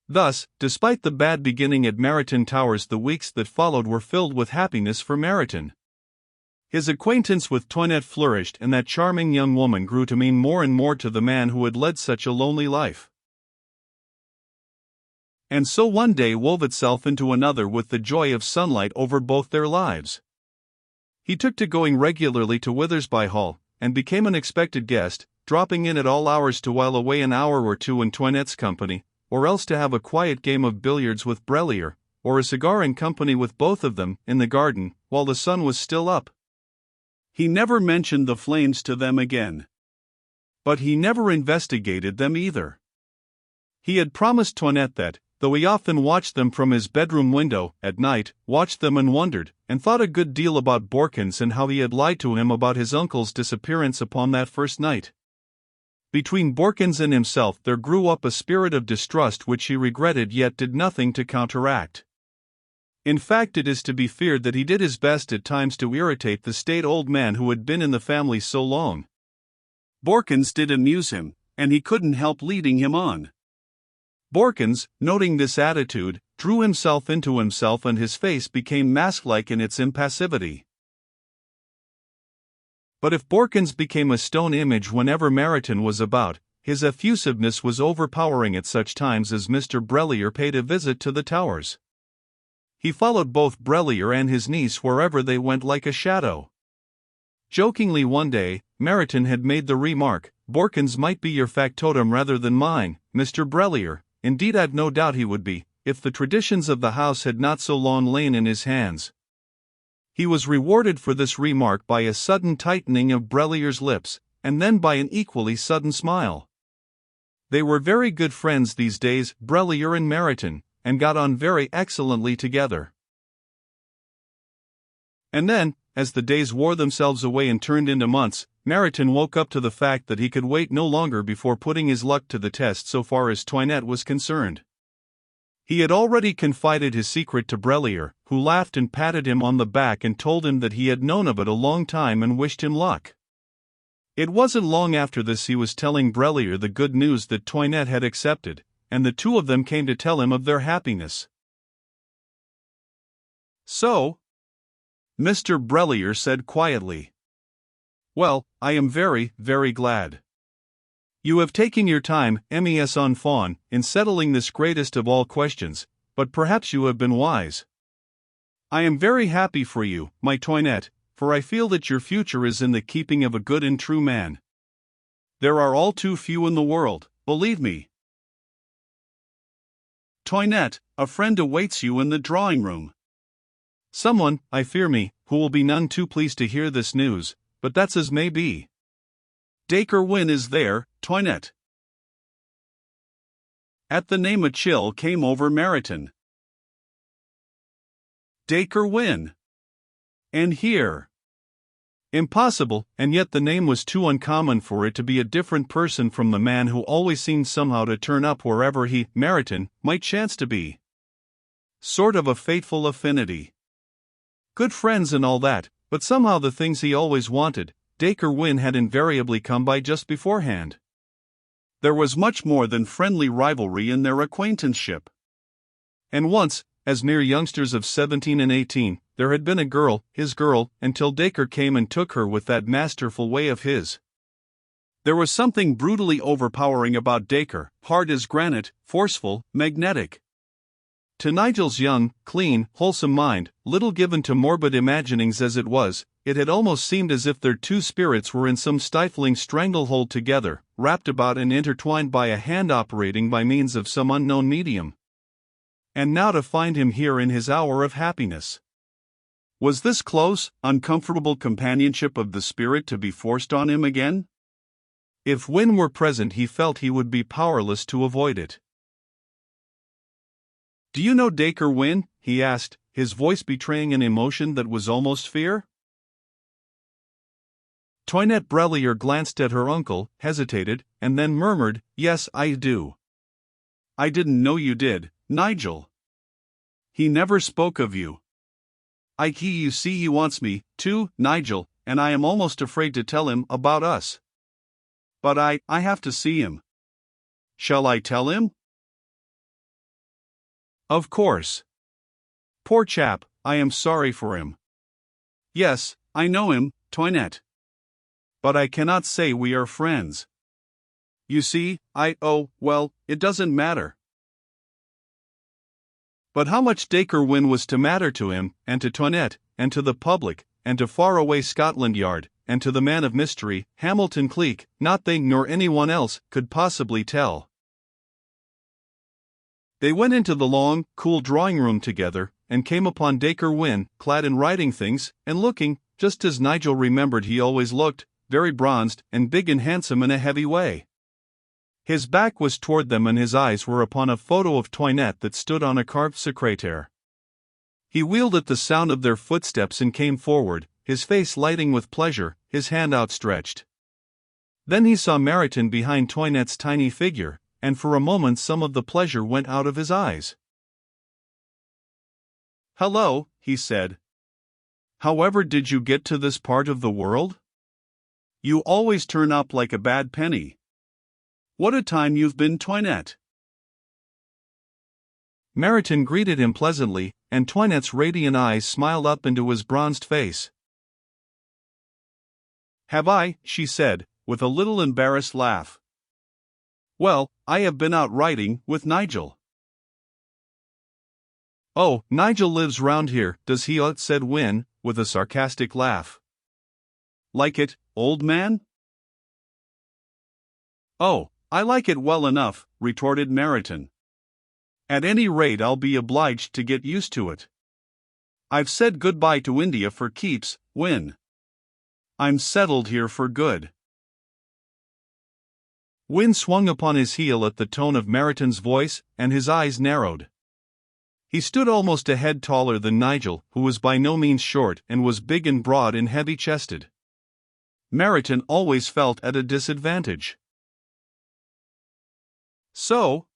Thus, despite the bad beginning at Meryton Towers, the weeks that followed were filled with happiness for Meryton. His acquaintance with Toinette flourished, and that charming young woman grew to mean more and more to the man who had led such a lonely life. And so one day wove itself into another with the joy of sunlight over both their lives. He took to going regularly to Withersby Hall, and became an expected guest, dropping in at all hours to while away an hour or two in Toinette's company, or else to have a quiet game of billiards with Brellier, or a cigar in company with both of them, in the garden, while the sun was still up. He never mentioned the flames to them again. But he never investigated them either. He had promised Toinette that, though he often watched them from his bedroom window, at night, watched them and wondered, and thought a good deal about Borkins and how he had lied to him about his uncle's disappearance upon that first night. Between Borkins and himself there grew up a spirit of distrust which he regretted yet did nothing to counteract. In fact, it is to be feared that he did his best at times to irritate the staid old man who had been in the family so long. Borkins did amuse him, and he couldn't help leading him on. Borkins, noting this attitude, drew himself into himself and his face became mask-like in its impassivity. But if Borkins became a stone image whenever Meryton was about, his effusiveness was overpowering at such times as Mr. Brellier paid a visit to the Towers. He followed both Brellier and his niece wherever they went like a shadow. Jokingly one day, Meryton had made the remark, "Borkins might be your factotum rather than mine, Mr. Brellier. Indeed, I've no doubt he would be, if the traditions of the house had not so long lain in his hands." He was rewarded for this remark by a sudden tightening of Brellier's lips, and then by an equally sudden smile. They were very good friends these days, Brellier and Meryton, and got on very excellently together. And then, as the days wore themselves away and turned into months, Meryton woke up to the fact that he could wait no longer before putting his luck to the test so far as Toinette was concerned. He had already confided his secret to Brellier, who laughed and patted him on the back and told him that he had known of it a long time and wished him luck. It wasn't long after this he was telling Brellier the good news that Toinette had accepted, and the two of them came to tell him of their happiness. "So?" Mr. Brellier said quietly. "Well, I am very, very glad. You have taken your time, mes enfant, in settling this greatest of all questions, but perhaps you have been wise. I am very happy for you, my Toinette, for I feel that your future is in the keeping of a good and true man. There are all too few in the world, believe me. Toinette, a friend awaits you in the drawing-room. Someone, I fear me, who will be none too pleased to hear this news, but that's as may be. Dacre Wynne is there, Toinette." At the name a chill came over Meryton. Dacre Wynne. And here. Impossible, and yet the name was too uncommon for it to be a different person from the man who always seemed somehow to turn up wherever he, Meryton, might chance to be. Sort of a fateful affinity. Good friends and all that, but somehow the things he always wanted, Dacre Wynne had invariably come by just beforehand. There was much more than friendly rivalry in their acquaintanceship. And once, as mere youngsters of 17 and 18, there had been a girl, his girl, until Dacre came and took her with that masterful way of his. There was something brutally overpowering about Dacre, hard as granite, forceful, magnetic. To Nigel's young, clean, wholesome mind, little given to morbid imaginings as it was, it had almost seemed as if their two spirits were in some stifling stranglehold together, wrapped about and intertwined by a hand operating by means of some unknown medium. And now to find him here in his hour of happiness. Was this close, uncomfortable companionship of the spirit to be forced on him again? If Wynne were present, he felt he would be powerless to avoid it. "Do you know Dacre Wynne?" he asked, his voice betraying an emotion that was almost fear. Toinette Brellier glanced at her uncle, hesitated, and then murmured, "Yes, I do." "I didn't know you did, Nigel. He never spoke of you." You see he wants me, too, Nigel, and I am almost afraid to tell him about us. But I have to see him. Shall I tell him?" Of course. Poor chap, I am sorry for him. Yes, I know him, Toinette. But I cannot say we are friends. You see, well, it doesn't matter. But how much Dacre Wynne was to matter to him, and to Toinette, and to the public, and to far-away Scotland Yard, and to the man of mystery, Hamilton Cleek, not they nor anyone else could possibly tell. They went into the long, cool drawing-room together, and came upon Dacre Wynne, clad in riding things, and looking, just as Nigel remembered he always looked, very bronzed, and big and handsome in a heavy way. His back was toward them and his eyes were upon a photo of Toinette that stood on a carved secretaire. He wheeled at the sound of their footsteps and came forward, his face lighting with pleasure, his hand outstretched. Then he saw Mariton behind Toinette's tiny figure, and for a moment some of the pleasure went out of his eyes. "Hello," he said. "However did you get to this part of the world? You always turn up like a bad penny. What a time you've been, Toinette." Mariton greeted him pleasantly, and Toinette's radiant eyes smiled up into his bronzed face. "Have I?" she said, with a little embarrassed laugh. "Well, I have been out riding with Nigel." "Oh, Nigel lives round here, does he?" said Wynne, with a sarcastic laugh. "Like it, old man?" "Oh, I like it well enough," retorted Mariton. "At any rate I'll be obliged to get used to it. I've said goodbye to India for keeps, Wynne. I'm settled here for good." Wynne swung upon his heel at the tone of Mariton's voice, and his eyes narrowed. He stood almost a head taller than Nigel, who was by no means short and was big and broad and heavy-chested. Mariton always felt at a disadvantage. "So?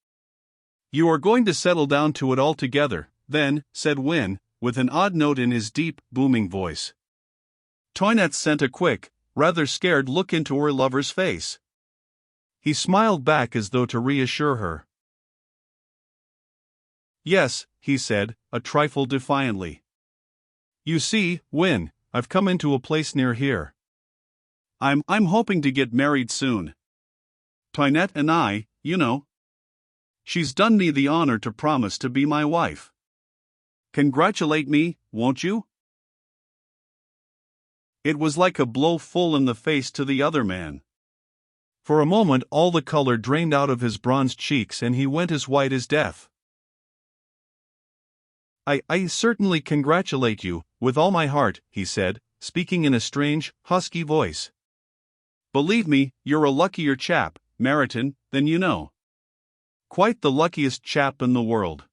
You are going to settle down to it altogether, then," said Wynne, with an odd note in his deep, booming voice. Toinette sent a quick, rather scared look into her lover's face. He smiled back as though to reassure her. "Yes," he said, a trifle defiantly. "You see, Wynne, I've come into a place near here. I'm hoping to get married soon. Toinette and I, you know. She's done me the honor to promise to be my wife. Congratulate me, won't you?" It was like a blow full in the face to the other man. For a moment all the color drained out of his bronzed cheeks and he went as white as death. I certainly congratulate you, with all my heart," he said, speaking in a strange, husky voice. "Believe me, you're a luckier chap, Mariton, than you know. Quite the luckiest chap in the world."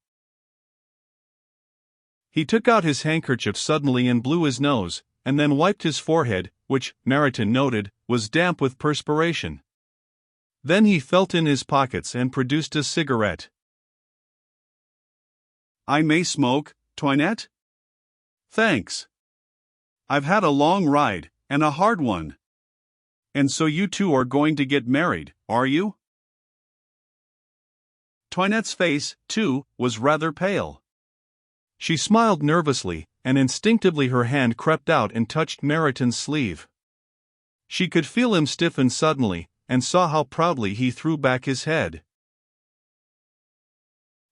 He took out his handkerchief suddenly and blew his nose, and then wiped his forehead, which, Mariton noted, was damp with perspiration. Then he felt in his pockets and produced a cigarette. "I may smoke, Toinette?" "Thanks. I've had a long ride, and a hard one. And so you two are going to get married, are you?" Toinette's face, too, was rather pale. She smiled nervously, and instinctively her hand crept out and touched Mariton's sleeve. She could feel him stiffen suddenly, and saw how proudly he threw back his head.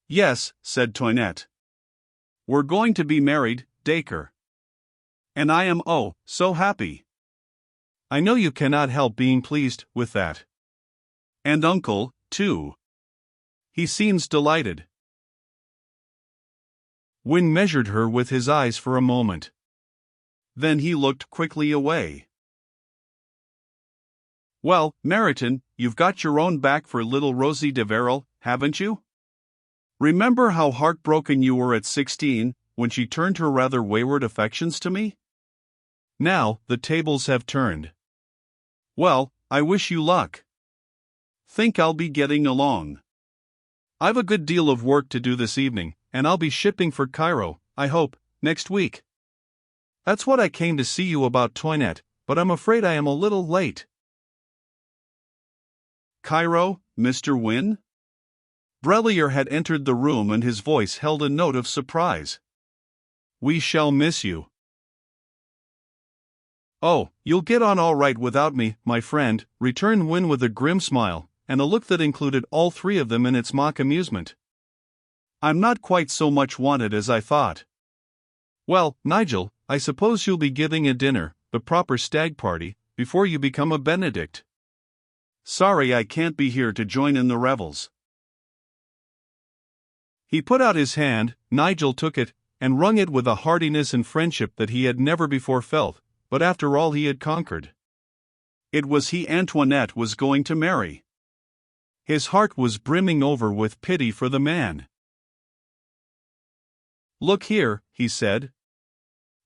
"Yes," said Toinette. "We're going to be married, Dacre. And I am so happy." "I know you cannot help being pleased with that. And Uncle, too. He seems delighted." Wynne measured her with his eyes for a moment. Then he looked quickly away. "Well, Mariton, you've got your own back for little Rosie de Verrel, haven't you? Remember how heartbroken you were at 16, when she turned her rather wayward affections to me? Now, the tables have turned. Well, I wish you luck. Think I'll be getting along. I've a good deal of work to do this evening, and I'll be shipping for Cairo, I hope, next week. That's what I came to see you about, Toinette, but I'm afraid I am a little late." "Cairo, Mr. Wynne?" Brellier had entered the room and his voice held a note of surprise. "We shall miss you." "Oh, you'll get on all right without me, my friend," returned Wynne with a grim smile, and a look that included all three of them in its mock amusement. "I'm not quite so much wanted as I thought." "Well, Nigel, I suppose you'll be giving a dinner, the proper stag party, before you become a Benedict." "Sorry I can't be here to join in the revels." He put out his hand, Nigel took it, and wrung it with a heartiness and friendship that he had never before felt, but after all he had conquered. It was he Antoinette was going to marry. His heart was brimming over with pity for the man. "Look here," he said.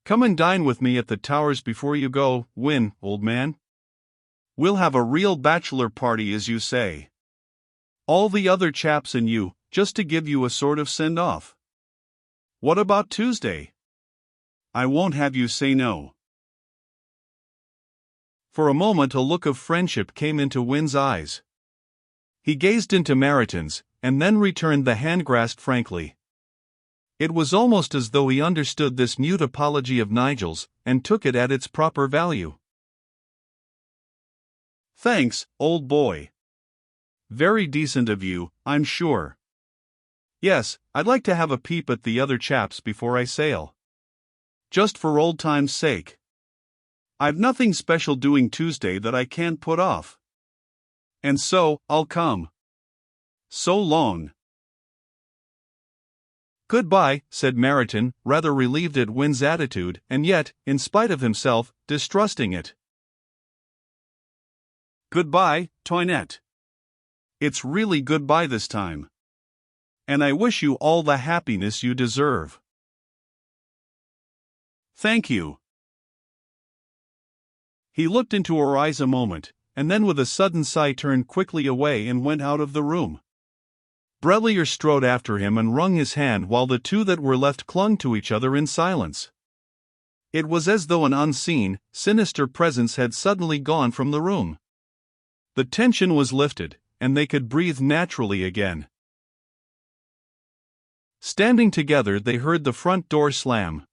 "Come and dine with me at the Towers before you go, Wynne, old man. We'll have a real bachelor party as you say. All the other chaps and you, just to give you a sort of send-off. What about Tuesday? I won't have you say no." For a moment a look of friendship came into Wynne's eyes. He gazed into Mariton's, and then returned the hand-grasp frankly. It was almost as though he understood this mute apology of Nigel's, and took it at its proper value. "Thanks, old boy. Very decent of you, I'm sure. Yes, I'd like to have a peep at the other chaps before I sail. Just for old time's sake. I've nothing special doing Tuesday that I can't put off. And so, I'll come. So long." "Goodbye," said Mariton, rather relieved at Wynne's attitude, and yet, in spite of himself, distrusting it. "Goodbye, Toinette. It's really goodbye this time. And I wish you all the happiness you deserve." "Thank you." He looked into her eyes a moment, and then with a sudden sigh turned quickly away and went out of the room. Brellier strode after him and wrung his hand while the two that were left clung to each other in silence. It was as though an unseen, sinister presence had suddenly gone from the room. The tension was lifted, and they could breathe naturally again. Standing together they heard the front door slam.